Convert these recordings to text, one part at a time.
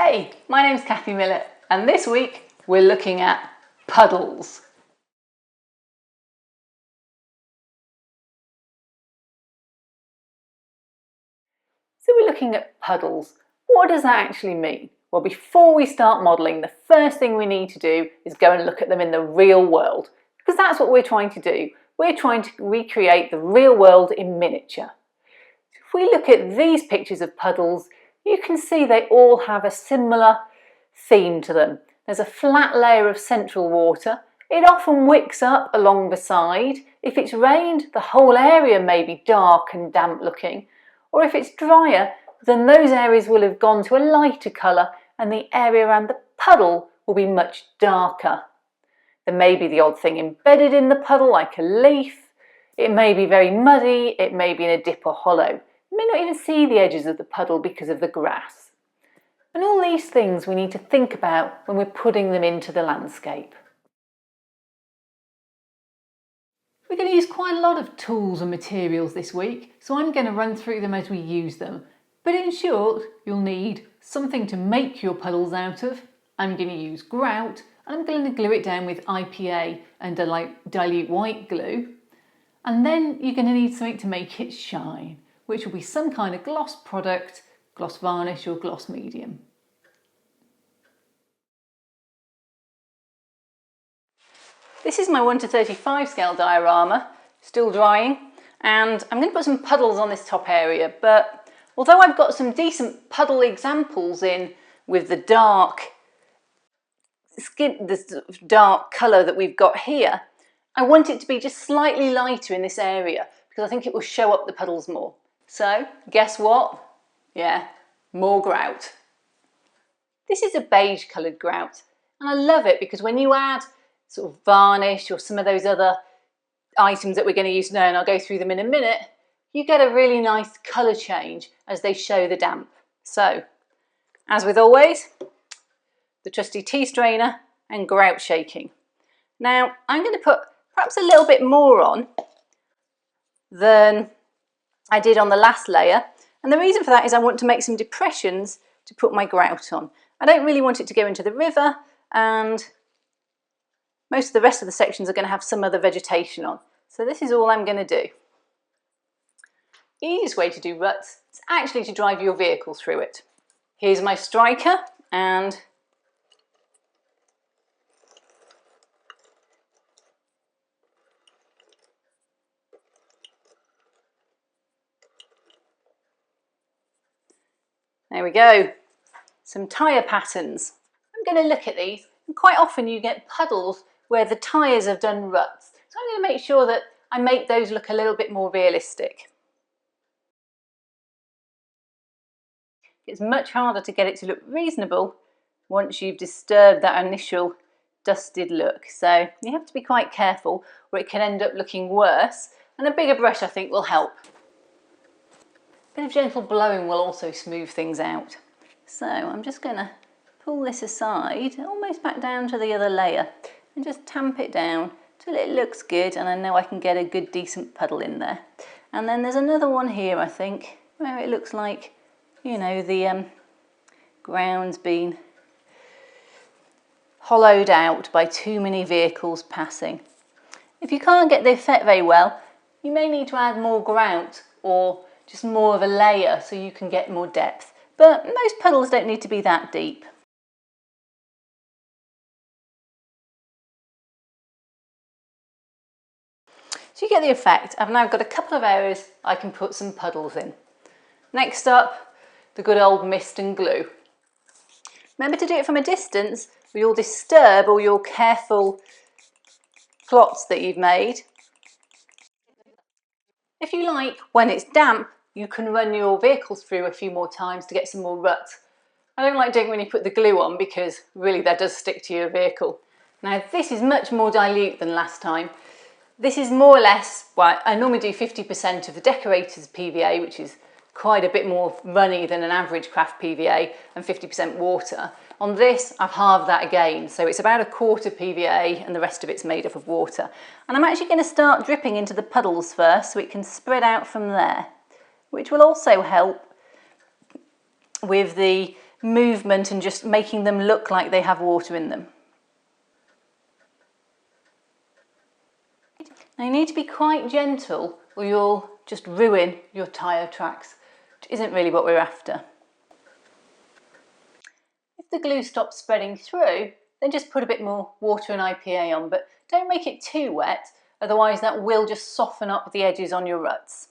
Hey, my name's Kathy Millett and this week we're looking at puddles. So we're looking at puddles. What does that actually mean? Well, before we start modelling, the first thing we need to do is go and look at them in the real world, because that's what we're trying to do. We're trying to recreate the real world in miniature. If we look at these pictures of puddles, you can see they all have a similar theme to them. There's a flat layer of central water. It often wicks up along the side. If it's rained, the whole area may be dark and damp looking. Or if it's drier, then those areas will have gone to a lighter colour and the area around the puddle will be much darker. There may be the odd thing embedded in the puddle, like a leaf. It may be very muddy, it may be in a dip or hollow. You may not even see the edges of the puddle because of the grass. And all these things we need to think about when we're putting them into the landscape. We're going to use quite a lot of tools and materials this week, so I'm going to run through them as we use them. But in short, you'll need something to make your puddles out of. I'm going to use grout, and I'm going to glue it down with IPA and dilute white glue. And then you're going to need something to make it shine, which will be some kind of gloss product, gloss varnish or gloss medium. This is my 1:35 scale diorama, still drying, and I'm going to put some puddles on this top area, but although I've got some decent puddle examples in with the dark colour that we've got here, I want it to be just slightly lighter in this area because I think it will show up the puddles more. So, guess what? Yeah, more grout. This is a beige coloured grout, and I love it because when you add sort of varnish or some of those other items that we're going to use now, and I'll go through them in a minute, you get a really nice colour change as they show the damp. So, as with always, the trusty tea strainer and grout shaking. Now, I'm going to put perhaps a little bit more on than I did on the last layer, and the reason for that is I want to make some depressions to put my grout on. I don't really want it to go into the river, and most of the rest of the sections are going to have some other vegetation on. So this is all I'm going to do. The easiest way to do ruts is actually to drive your vehicle through it. Here's my striker, and there we go, some tyre patterns. I'm going to look at these, and quite often you get puddles where the tyres have done ruts. So I'm going to make sure that I make those look a little bit more realistic. It's much harder to get it to look reasonable once you've disturbed that initial dusted look. So you have to be quite careful or it can end up looking worse. And a bigger brush I think will help. A bit of gentle blowing will also smooth things out. So I'm just going to pull this aside, almost back down to the other layer, and just tamp it down till it looks good and I know I can get a good decent puddle in there. And then there's another one here I think, where it looks like, you know, the ground's been hollowed out by too many vehicles passing. If you can't get the effect very well, you may need to add more grout or just more of a layer so you can get more depth. But most puddles don't need to be that deep. So you get the effect. I've now got a couple of areas I can put some puddles in. Next up, the good old mist and glue. Remember to do it from a distance or you'll disturb all your careful plots that you've made. If you like, when it's damp, you can run your vehicles through a few more times to get some more ruts. I don't like doing it when you put the glue on because really that does stick to your vehicle. Now this is much more dilute than last time. This is more or less, well, I normally do 50% of the decorator's PVA, which is quite a bit more runny than an average craft PVA, and 50% water. On this, I've halved that again, so it's about a quarter PVA and the rest of it's made up of water. And I'm actually going to start dripping into the puddles first so it can spread out from there, which will also help with the movement and just making them look like they have water in them. Now you need to be quite gentle or you'll just ruin your tyre tracks, which isn't really what we're after. If the glue stops spreading through, then just put a bit more water and IPA on, but don't make it too wet, otherwise that will just soften up the edges on your ruts.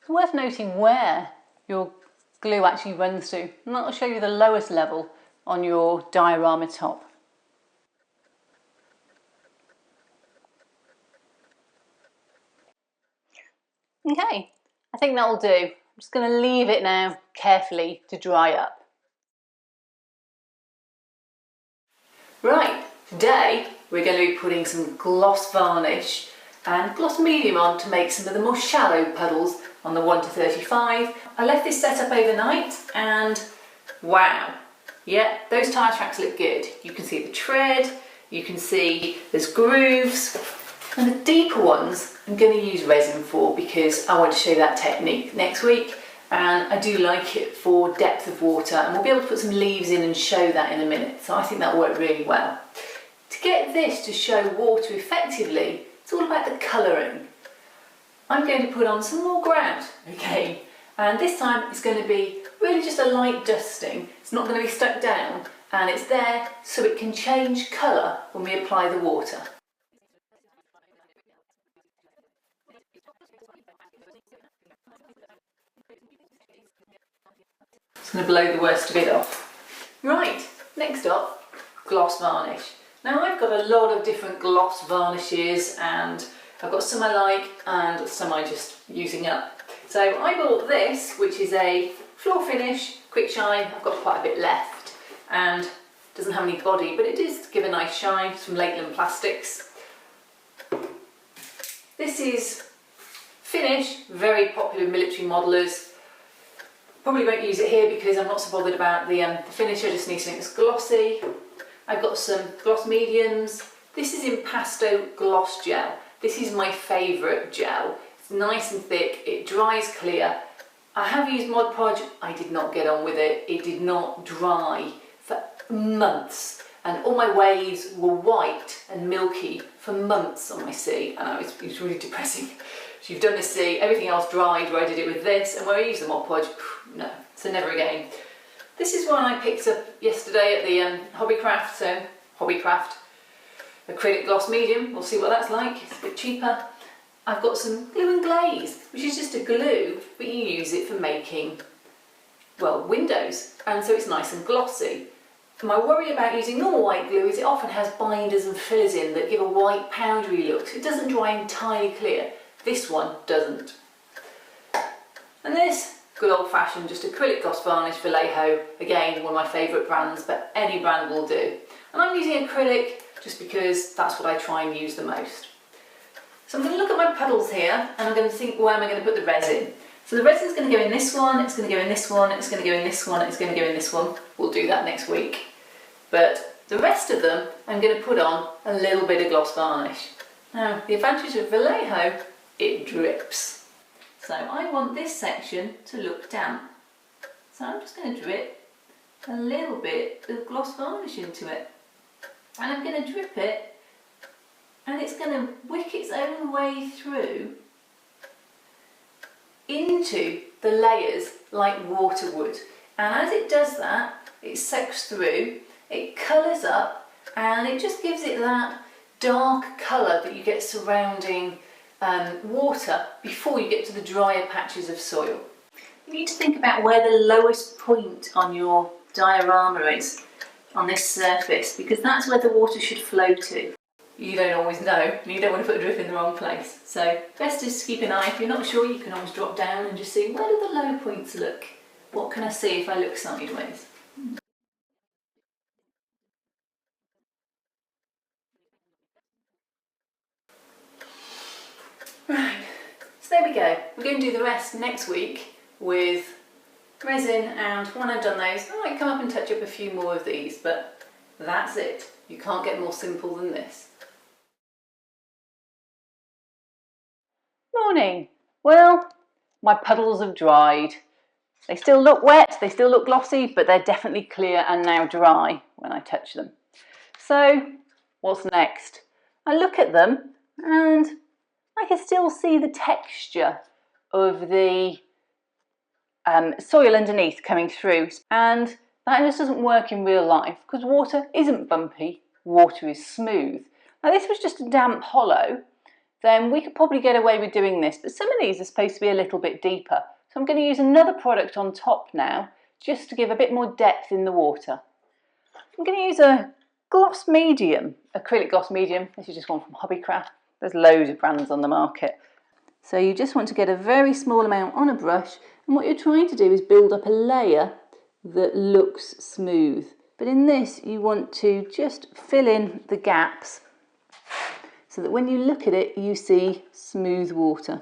It's worth noting where your glue actually runs to, and that will show you the lowest level on your diorama top. Okay, I think that'll do. I'm just going to leave it now carefully to dry up. Right, today we're going to be putting some gloss varnish and gloss medium on to make some of the more shallow puddles on the 1 to 35. I left this set up overnight and wow, yeah, those tyre tracks look good. You can see the tread, you can see there's grooves, and the deeper ones I'm going to use resin for because I want to show you that technique next week, and I do like it for depth of water, and we'll be able to put some leaves in and show that in a minute, so I think that'll work really well. To get this to show water effectively, it's all about the colouring. I'm going to put on some more grout, okay, and this time it's going to be really just a light dusting. It's not going to be stuck down, and it's there so it can change colour when we apply the water. It's going to blow the worst of it off. Right, next up, gloss varnish. Now I've got a lot of different gloss varnishes, and I've got some I like and some I'm just using up. So I bought this, which is a floor finish, quick shine. I've got quite a bit left and it doesn't have any body, but it does give a nice shine. It's from Lakeland Plastics. This is Finish, very popular with military modellers. Probably won't use it here because I'm not so bothered about the finish. I just need something that's glossy. I've got some gloss mediums. This is Impasto Gloss Gel. This is my favourite gel. It's nice and thick, it dries clear. I have used Mod Podge, I did not get on with it. It did not dry for months, and all my waves were white and milky for months on my sea, and it was really depressing. So you've done the sea, everything else dried where I did it with this, and where I used the Mod Podge, no, so never again. This is one I picked up yesterday at the Hobbycraft, so Hobbycraft acrylic gloss medium. We'll see what that's like. It's a bit cheaper. I've got some glue and glaze, which is just a glue, but you use it for making, well, windows, and so it's nice and glossy. My worry about using normal white glue is it often has binders and fillers in that give a white powdery look, so it doesn't dry entirely clear. This one doesn't. And this, good old-fashioned, just acrylic gloss varnish, Vallejo. Again, one of my favourite brands, but any brand will do. And I'm using acrylic just because that's what I try and use the most. So I'm going to look at my puddles here, and I'm going to think, where am I going to put the resin? So the resin's going to go in this one, it's going to go in this one, it's going to go in this one, it's going to go in this one. We'll do that next week. But the rest of them, I'm going to put on a little bit of gloss varnish. Now, the advantage of Vallejo, it drips. So I want this section to look damp. So I'm just going to drip a little bit of gloss varnish into it. And I'm going to drip it, and it's going to wick its own way through into the layers like water would. And as it does that, it soaks through, it colours up, and it just gives it that dark colour that you get surrounding water before you get to the drier patches of soil. You need to think about where the lowest point on your diorama is on this surface, because that's where the water should flow to. You don't always know, and you don't want to put a drip in the wrong place. So best is to keep an eye. If you're not sure, you can always drop down and just see, where do the low points look? What can I see if I look sideways? Right, so there we go. We're going to do the rest next week with resin, and when I've done those, I might come up and touch up a few more of these, but that's it. You can't get more simple than this. Morning. Well, my puddles have dried. They still look wet, they still look glossy, but they're definitely clear and now dry when I touch them. So what's next? I look at them and I can still see the texture of the soil underneath coming through, and that just doesn't work in real life because water isn't bumpy, water is smooth. Now this was just a damp hollow, then we could probably get away with doing this, but some of these are supposed to be a little bit deeper. So I'm going to use another product on top now, just to give a bit more depth in the water. I'm going to use a gloss medium, acrylic gloss medium. This is just one from Hobbycraft. There's loads of brands on the market. So you just want to get a very small amount on a brush, and what you're trying to do is build up a layer that looks smooth. But in this, you want to just fill in the gaps so that when you look at it, you see smooth water.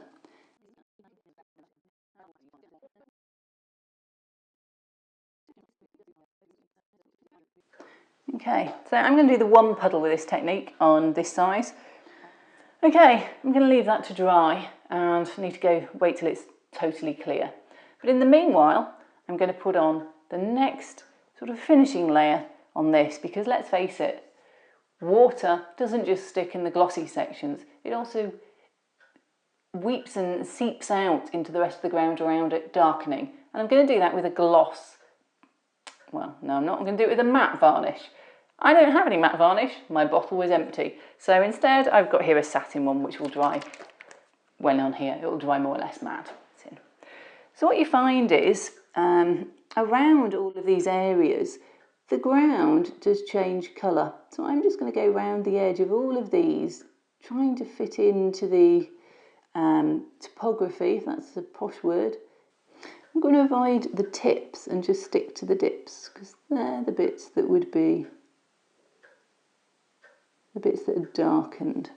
Okay, so I'm going to do the one puddle with this technique on this size. Okay, I'm going to leave that to dry and I need to go wait till it's totally clear. But in the meanwhile, I'm going to put on the next sort of finishing layer on this, because let's face it, water doesn't just stick in the glossy sections, it also weeps and seeps out into the rest of the ground around it, darkening. And I'm going to do that with a gloss. Well, no, I'm not. I'm going to do it with a matte varnish. I don't have any matte varnish. My bottle was empty. So instead, I've got here a satin one, which will dry when on here. It will dry more or less matte. So what you find is, around all of these areas, the ground does change colour. So I'm just going to go around the edge of all of these, trying to fit into the topography, if that's a posh word. I'm going to avoid the tips and just stick to the dips, because they're the bits that would be the bits that are darkened.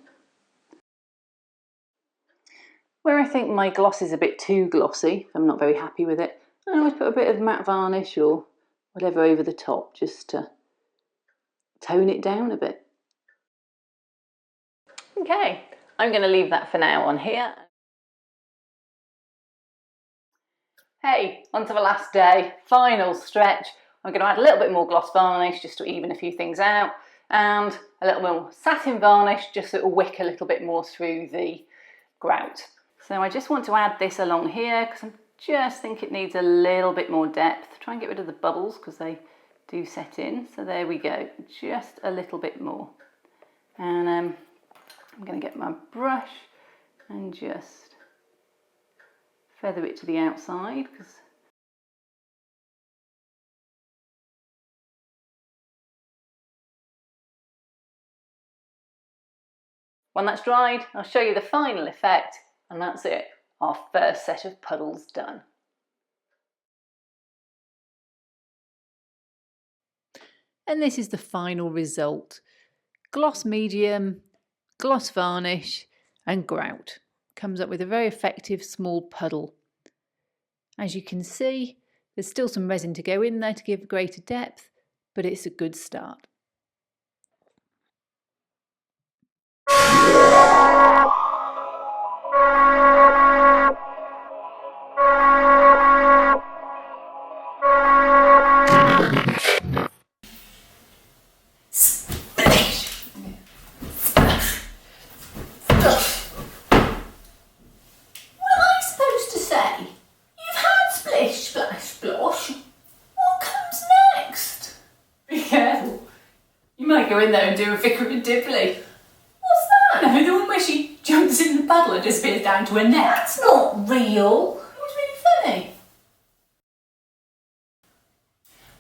Where I think my gloss is a bit too glossy, if I'm not very happy with it, I always put a bit of matte varnish or whatever over the top just to tone it down a bit. Okay, I'm going to leave that for now on here. Hey, on to the last day, final stretch. I'm going to add a little bit more gloss varnish just to even a few things out, and a little more satin varnish just so it will wick a little bit more through the grout. So I just want to add this along here because I just think it needs a little bit more depth. Try and get rid of the bubbles because they do set in. So there we go, just a little bit more. And I'm going to get my brush and just feather it to the outside, because when that's dried, I'll show you the final effect, and that's it. Our first set of puddles done. And this is the final result. Gloss medium, gloss varnish and grout. Comes up with a very effective small puddle. As you can see, there's still some resin to go in there to give greater depth, but it's a good start. Go in there and do a Vicar of Dibley. What's that? No, the one where she jumps in the puddle and disappears down to her neck. That's not real. It was really funny.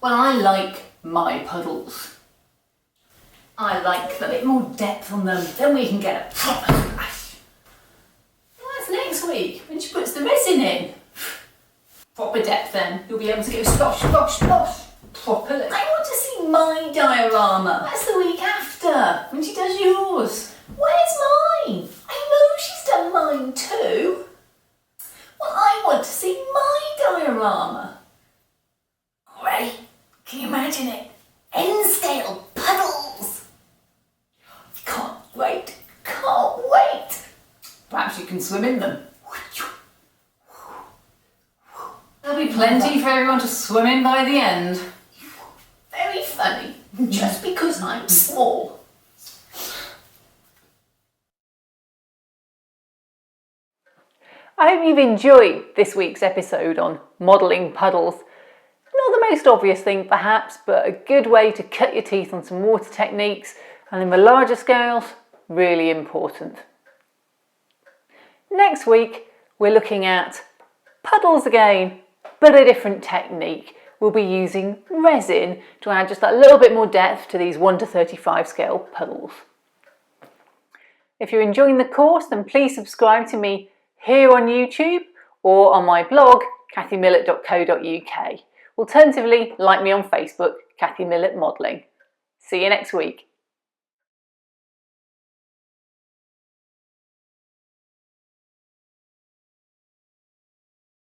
Well, I like my puddles. I like a bit more depth on them, then we can get a proper splash. Well, that's next week, when she puts the resin in. Proper depth then. You'll be able to go splosh, splosh, splosh. Properly. I want to see my diorama. That's the week after, when she does yours. Where's mine? I know she's done mine too. Well, I want to see my diorama. Great. Can you imagine it? N-scale puddles. Can't wait. Can't wait. Perhaps you can swim in them. Plenty for everyone to swim in by the end. Very funny, just because I'm small. I hope you've enjoyed this week's episode on modelling puddles. Not the most obvious thing perhaps, but a good way to cut your teeth on some water techniques, and in the larger scales, really important. Next week, we're looking at puddles again, but a different technique. We'll be using resin to add just that little bit more depth to these 1 to 35 scale puddles. If you're enjoying the course, then please subscribe to me here on YouTube or on my blog, kathymillett.co.uk. Alternatively, like me on Facebook, Kathy Millett Modelling. See you next week.